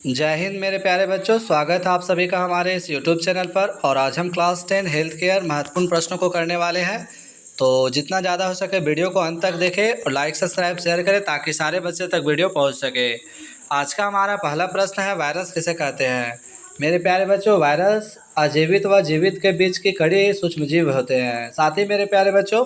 जय हिंद मेरे प्यारे बच्चों, स्वागत है आप सभी का हमारे इस यूट्यूब चैनल पर। और आज हम क्लास 10 हेल्थ केयर महत्वपूर्ण प्रश्नों को करने वाले हैं। तो जितना ज़्यादा हो सके वीडियो को अंत तक देखें और लाइक सब्सक्राइब शेयर करें ताकि सारे बच्चे तक वीडियो पहुंच सके। आज का हमारा पहला प्रश्न है, वायरस किसे कहते हैं। मेरे प्यारे बच्चों, वायरस अजीवित व जीवित के बीच की कड़ी सूक्ष्मजीव होते हैं। साथ ही मेरे प्यारे बच्चों,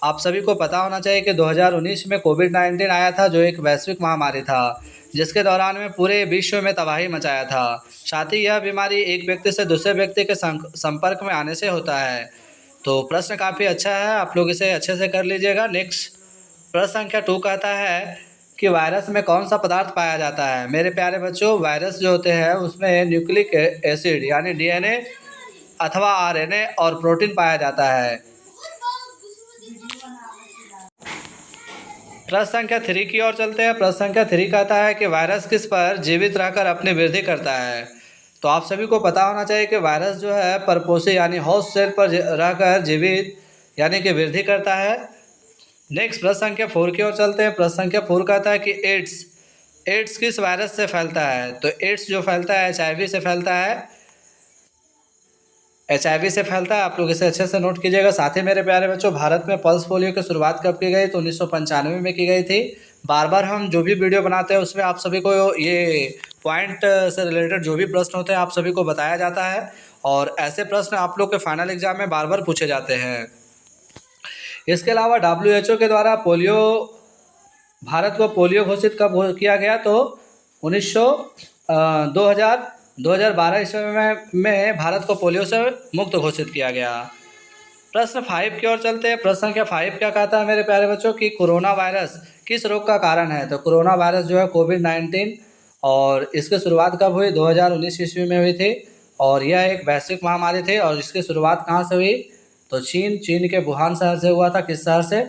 आप सभी को पता होना चाहिए कि 2019 में कोविड-19 आया था, जो एक वैश्विक महामारी था जिसके दौरान में पूरे विश्व में तबाही मचाया था। साथ ही यह बीमारी एक व्यक्ति से दूसरे व्यक्ति के संपर्क में आने से होता है। तो प्रश्न काफ़ी अच्छा है, आप लोग इसे अच्छे से कर लीजिएगा। नेक्स्ट प्रश्न संख्या 2 कहता है कि वायरस में कौन सा पदार्थ पाया जाता है। मेरे प्यारे बच्चों, वायरस जो होते हैं उसमें न्यूक्लिक एसिड यानी डीएनए अथवा आरएनए और प्रोटीन पाया जाता है। प्रश्न संख्या 3 की ओर चलते हैं। प्रश्न संख्या 3 कहता है कि वायरस किस पर जीवित रहकर अपनी वृद्धि करता है। तो आप सभी को पता होना चाहिए कि वायरस जो है परपोषी यानी होस्ट सेल पर रहकर जीवित यानी कि वृद्धि करता है। नेक्स्ट प्रश्न संख्या 4 की ओर चलते हैं। प्रश्न संख्या 4 कहता है कि एड्स किस वायरस से फैलता है। तो एड्स जो फैलता है एचआईवी से फैलता है। एचआईवी से फैलता है, आप लोग इसे अच्छे से नोट कीजिएगा। साथ ही मेरे प्यारे बच्चों, भारत में पल्स पोलियो की शुरुआत कब की गई। तो 1995 में की गई थी। बार बार हम जो भी वीडियो बनाते हैं उसमें आप सभी को ये पॉइंट से रिलेटेड जो भी प्रश्न होते हैं आप सभी को बताया जाता है। और ऐसे प्रश्न आप लोग के फाइनल एग्जाम में बार बार पूछे जाते हैं। इसके अलावा WHO के द्वारा भारत को पोलियो घोषित कब किया गया। तो 2012 ईस्वी में भारत को पोलियो से मुक्त घोषित किया गया। प्रश्न 5 की ओर चलते हैं। प्रश्न संख्या 5 क्या कहता है मेरे प्यारे बच्चों कि कोरोना वायरस किस रोग का कारण है। तो कोरोना वायरस जो है कोविड-19 और इसकी शुरुआत कब हुई। 2019 ईस्वी में हुई थी और यह एक वैश्विक महामारी थी। और इसकी शुरुआत कहाँ से हुई। तो चीन के वुहान शहर से हुआ था। किस शहर से।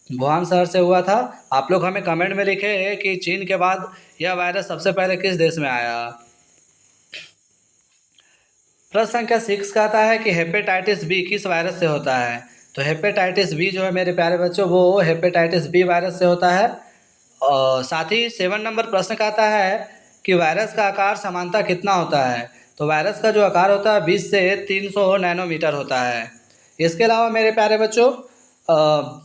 वुहान शहर से हुआ था। आप लोग हमें कमेंट में लिखे कि चीन के बाद यह वायरस सबसे पहले किस देश में आया। प्रश्न संख्या 6 कहता है कि हेपेटाइटिस बी किस वायरस से होता है। तो हेपेटाइटिस बी जो है मेरे प्यारे बच्चों वो हेपेटाइटिस बी वायरस से होता है। और साथ ही 7 नंबर प्रश्न कहता है कि वायरस का आकार सामान्यतः कितना होता है। तो वायरस का जो आकार होता है 20 से 300 नैनोमीटर होता है। इसके अलावा मेरे प्यारे बच्चों,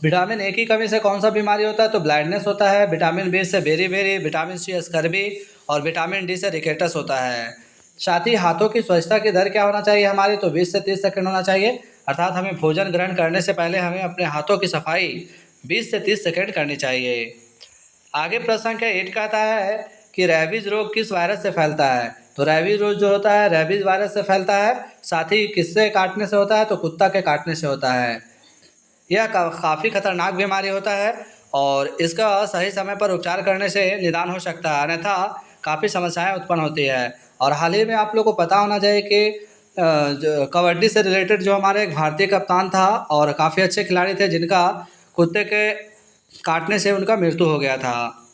विटामिन ए की कमी से कौन सा बीमारी होता है। तो ब्लाइंडनेस होता है। विटामिन बी से बेरी, विटामिन सी स्कर्वी और विटामिन डी से रिकेटस होता है। साथ ही हाथों की स्वच्छता की दर क्या होना चाहिए हमारी। तो 20 से 30 सेकंड होना चाहिए। अर्थात हमें भोजन ग्रहण करने से पहले हमें अपने हाथों की सफाई 20 से 30 सेकंड करनी चाहिए। आगे प्रश्न संख्या 8 कहता है कि रैबीज रोग किस वायरस से फैलता है। तो रैबीज रोग जो होता है रैबीज वायरस से फैलता है। साथ ही किससे काटने से होता है। तो कुत्ता के काटने से होता है। यह काफ़ी खतरनाक बीमारी होता है और इसका सही समय पर उपचार करने से निदान हो सकता है, अन्यथा काफ़ी समस्याएं उत्पन्न होती है। और हाल ही में आप लोगों को पता होना चाहिए कि कबड्डी से रिलेटेड जो हमारे एक भारतीय कप्तान था और काफ़ी अच्छे खिलाड़ी थे जिनका कुत्ते के काटने से उनका मृत्यु हो गया था।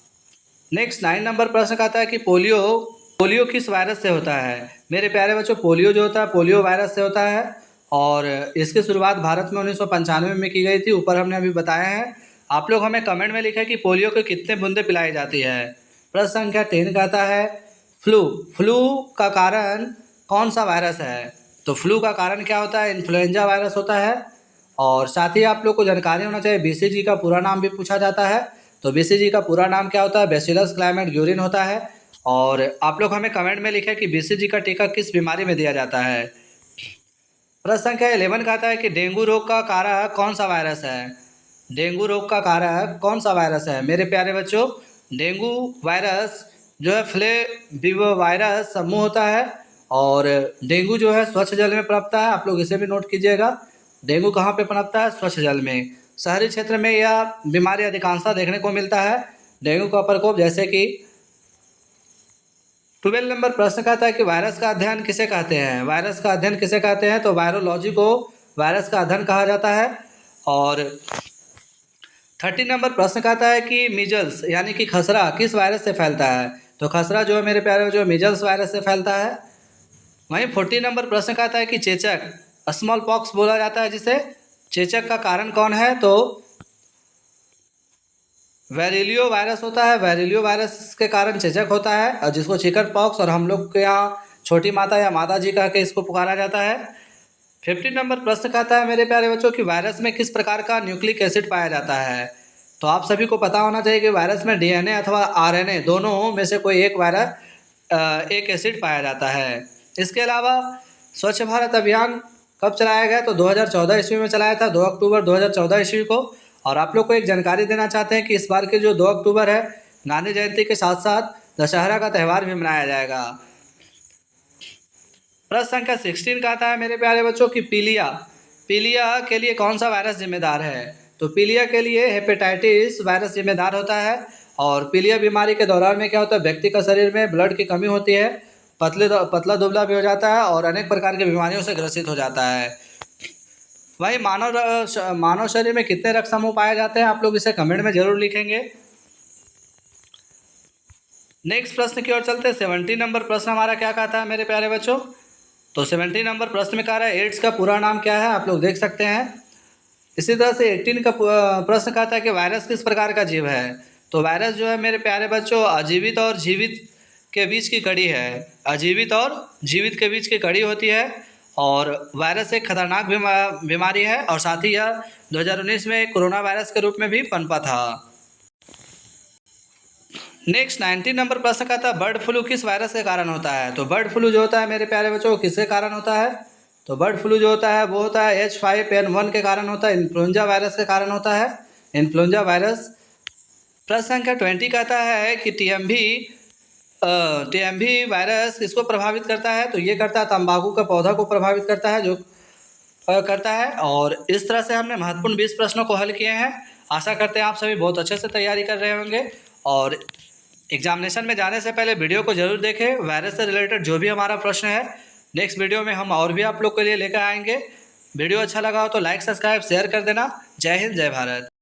नेक्स्ट 9 नंबर प्रश्न कहता है कि पोलियो किस वायरस से होता है। मेरे प्यारे बच्चों, पोलियो जो होता है पोलियो वायरस से होता है और इसकी शुरुआत भारत में 1995 में की गई थी। ऊपर हमने अभी बताया है। आप लोग हमें कमेंट में लिखें कि पोलियो के कितने बूंदे पिलाई जाती है। प्रश्न संख्या 3 कहता है फ्लू का कारण कौन सा वायरस है। तो फ्लू का कारण क्या होता है। इन्फ्लुएंजा वायरस होता है। और साथ ही आप लोग को जानकारी होना चाहिए BCG का पूरा नाम भी पूछा जाता है। तो BCG का पूरा नाम क्या होता है। बैसिलस क्लाइमेट ग्यूरिन होता है। और आप लोग हमें कमेंट में लिखें कि BCG का टीका किस बीमारी में दिया जाता है। प्रश्न संख्या 11 कहता है कि डेंगू रोग का कारक कौन सा वायरस है। डेंगू रोग का कारक कौन सा वायरस है। मेरे प्यारे बच्चों, डेंगू वायरस जो है फ्लेविवायरस समूह होता है और डेंगू जो है स्वच्छ जल में पनपता है। आप लोग इसे भी नोट कीजिएगा। डेंगू कहाँ पे पनपता है। स्वच्छ जल में। शहरी क्षेत्र में यह बीमारी अधिकांशतः देखने को मिलता है। डेंगू का प्रकोप जैसे कि 12 नंबर प्रश्न कहता है कि वायरस का अध्ययन किसे कहते हैं। वायरस का अध्ययन किसे कहते हैं। तो वायरोलॉजी को वायरस का अध्ययन कहा जाता है। और 13 नंबर प्रश्न कहता है कि मीजल्स यानी कि खसरा किस वायरस से फैलता है। तो खसरा जो है मेरे प्यारे जो मीजल्स वायरस से फैलता है। वहीं 14 नंबर प्रश्न कहता है कि चेचक स्मॉल पॉक्स बोला जाता है जिसे। चेचक का कारण कौन है। तो वेरिलियो वायरस होता है, वेरिलियो वायरस के कारण चेचक होता है और जिसको चिकन पॉक्स और हम लोग के यहाँ छोटी माता या माता जी कह के इसको पुकारा जाता है। 15 नंबर प्रश्न कहता है मेरे प्यारे बच्चों कि वायरस में किस प्रकार का न्यूक्लिक एसिड पाया जाता है। तो आप सभी को पता होना चाहिए कि वायरस में डीएनए अथवा आरएनए दोनों में से कोई एक एसिड पाया जाता है। इसके अलावा स्वच्छ भारत अभियान कब चलाया गया? तो 2014 ईस्वी में चलाया था, 2 अक्टूबर 2014 ईस्वी को। और आप लोग को एक जानकारी देना चाहते हैं कि इस बार के जो 2 अक्टूबर है, गांधी जयंती के साथ साथ दशहरा का त्यौहार भी मनाया जाएगा। प्रश्न संख्या 16 कहता है मेरे प्यारे बच्चों कि पीलिया के लिए कौन सा वायरस जिम्मेदार है? तो पीलिया के लिए हेपेटाइटिस वायरस जिम्मेदार होता है। और पीलिया बीमारी के दौरान में क्या होता है, व्यक्ति का शरीर में ब्लड की कमी होती है, पतला दुबला भी हो जाता है और अनेक प्रकार की बीमारियों से ग्रसित हो जाता है। वही मानव शरीर में कितने रक्त समूह पाए जाते हैं? आप लोग इसे कमेंट में जरूर लिखेंगे। नेक्स्ट प्रश्न की ओर चलते हैं। 17 नंबर प्रश्न हमारा क्या कहता है मेरे प्यारे बच्चों? तो 17 नंबर प्रश्न में कह रहा है एड्स का पूरा नाम क्या है? आप लोग देख सकते हैं। इसी तरह से 18 का प्रश्न कहता है कि वायरस किस प्रकार का जीव है? तो वायरस जो है मेरे प्यारे बच्चों अजीवित और जीवित के बीच की कड़ी है। अजीवित और जीवित के बीच की कड़ी होती है और वायरस एक खतरनाक बीमारी है और साथ ही यह 2019 में कोरोना वायरस के रूप में भी पनपा था। नेक्स्ट 19 नंबर प्रश्न का था बर्ड फ्लू किस वायरस के कारण होता है? तो बर्ड फ्लू जो होता है मेरे प्यारे बच्चों किसके कारण होता है? तो बर्ड फ्लू जो होता है वो होता है H5N1 के कारण होता है, इन्फ्लुएंजा वायरस के कारण होता है, इन्फ्लुएंजा वायरस। प्रश्न संख्या 20 कहता है कि टीएमवी वायरस किसको प्रभावित करता है? तो ये करता है तंबाकू का पौधा को प्रभावित करता है, जो करता है। और इस तरह से हमने महत्वपूर्ण 20 प्रश्नों को हल किए हैं। आशा करते हैं आप सभी बहुत अच्छे से तैयारी कर रहे होंगे और एग्जामिनेशन में जाने से पहले वीडियो को जरूर देखें। वायरस से रिलेटेड जो भी हमारा प्रश्न है नेक्स्ट वीडियो में हम और भी आप लोग के लिए लेकर आएंगे। वीडियो अच्छा लगा हो तो लाइक सब्सक्राइब शेयर कर देना। जय हिंद, जय भारत।